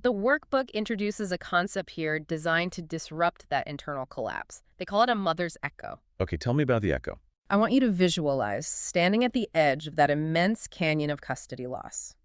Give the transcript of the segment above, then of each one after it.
The workbook introduces a concept here designed to disrupt that internal collapse. They call it a mother's echo. Okay, tell me about the echo. I want you to visualize standing at the edge of that immense canyon of custody loss.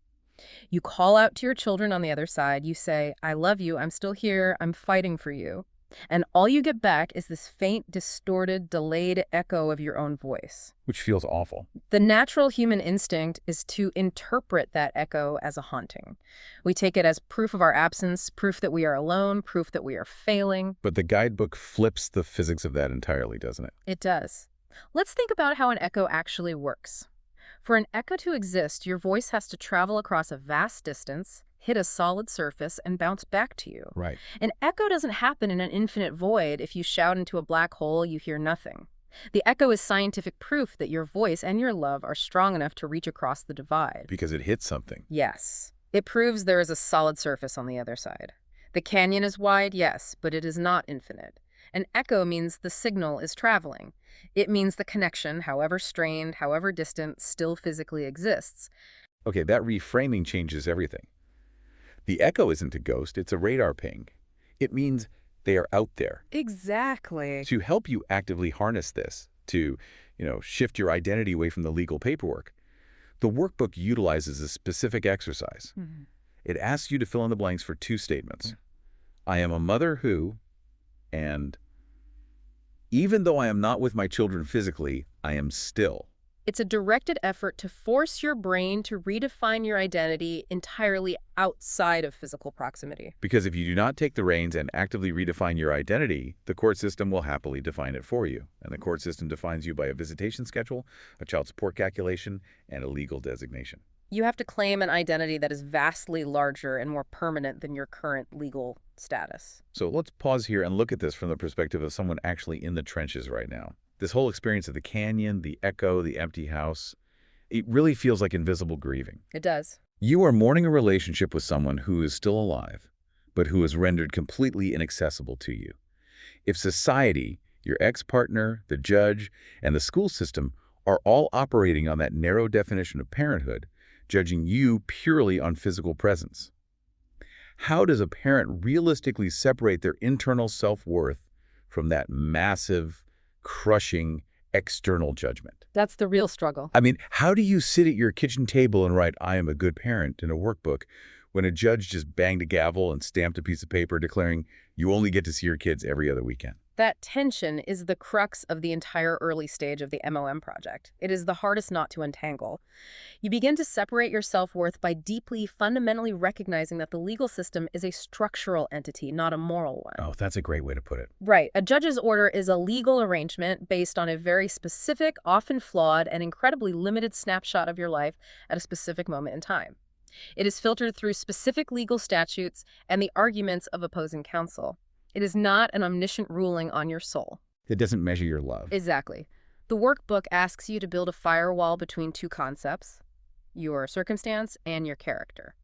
You call out to your children on the other side. You say, I love you. I'm still here. I'm fighting for you. And all you get back is this faint, distorted, delayed echo of your own voice. Which feels awful. The natural human instinct is to interpret that echo as a haunting. We take it as proof of our absence, proof that we are alone, proof that we are failing. But the guidebook flips the physics of that entirely, doesn't it? It does. Let's think about how an echo actually works. For an echo to exist, your voice has to travel across a vast distance, hit a solid surface, and bounce back to you. Right. An echo doesn't happen in an infinite void. If you shout into a black hole, you hear nothing. The echo is scientific proof that your voice and your love are strong enough to reach across the divide. Because it hits something. Yes. It proves there is a solid surface on the other side. The canyon is wide, yes, but it is not infinite. An echo means the signal is traveling. It means the connection, however strained, however distant, still physically exists. Okay, that reframing changes everything. The echo isn't a ghost, it's a radar ping. It means they are out there. Exactly. To help you actively harness this, to, shift your identity away from the legal paperwork, the workbook utilizes a specific exercise. It asks you to fill in the blanks for two statements. I am a mother who, and even though I am not with my children physically, I am still. It's a directed effort to force your brain to redefine your identity entirely outside of physical proximity. Because if you do not take the reins and actively redefine your identity, the court system will happily define it for you. And the court system defines you by a visitation schedule, a child support calculation, and a legal designation. You have to claim an identity that is vastly larger and more permanent than your current legal status. So let's pause here and look at this from the perspective of someone actually in the trenches right now. This whole experience of the canyon, the echo, the empty house, it really feels like invisible grieving. It does. You are mourning a relationship with someone who is still alive, but who is rendered completely inaccessible to you. If society, your ex-partner, the judge, and the school system are all operating on that narrow definition of parenthood, judging you purely on physical presence, how does a parent realistically separate their internal self-worth from that massive, crushing external judgment? That's the real struggle. I mean, how do you sit at your kitchen table and write, I am a good parent in a workbook when a judge just banged a gavel and stamped a piece of paper declaring you only get to see your kids every other weekend? That tension is the crux of the entire early stage of the M.O.M project. It is the hardest knot to untangle. You begin to separate your self-worth by deeply, fundamentally recognizing that the legal system is a structural entity, not a moral one. Oh, that's a great way to put it. Right. A judge's order is a legal arrangement based on a very specific, often flawed, and incredibly limited snapshot of your life at a specific moment in time. It is filtered through specific legal statutes and the arguments of opposing counsel. It is not an omniscient ruling on your soul. It doesn't measure your love. Exactly. The workbook asks you to build a firewall between two concepts, your circumstance and your character.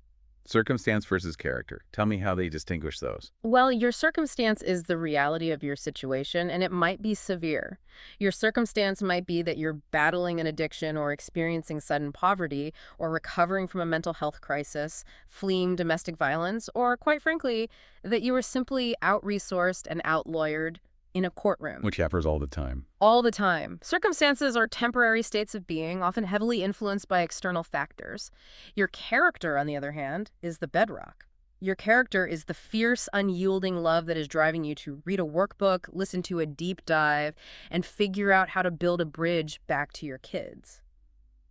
Circumstance versus character. Tell me how they distinguish those. Well, your circumstance is the reality of your situation, and it might be severe. Your circumstance might be that you're battling an addiction or experiencing sudden poverty or recovering from a mental health crisis, fleeing domestic violence, or quite frankly, that you are simply out-resourced and out-lawyered in a courtroom. Which happens all the time. All the time. Circumstances are temporary states of being, often heavily influenced by external factors. Your character, on the other hand, is the bedrock. Your character is the fierce, unyielding love that is driving you to read a workbook, listen to a deep dive, and figure out how to build a bridge back to your kids.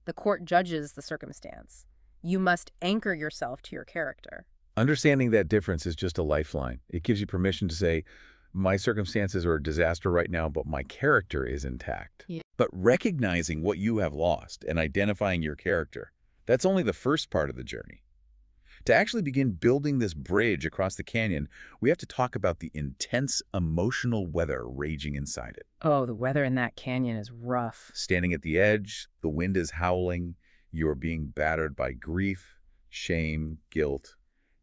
The court judges the circumstance. You must anchor yourself to your character. Understanding that difference is just a lifeline. It gives you permission to say, my circumstances are a disaster right now, but my character is intact. Yeah. But recognizing what you have lost and identifying your character, that's only the first part of the journey. To actually begin building this bridge across the canyon, we have to talk about the intense emotional weather raging inside it. Oh, the weather in that canyon is rough. Standing at the edge, the wind is howling, you are being battered by grief, shame, guilt,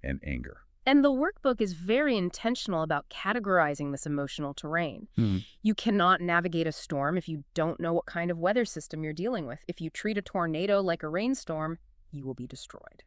and anger. And the workbook is very intentional about categorizing this emotional terrain. You cannot navigate a storm if you don't know what kind of weather system you're dealing with. If you treat a tornado like a rainstorm, you will be destroyed.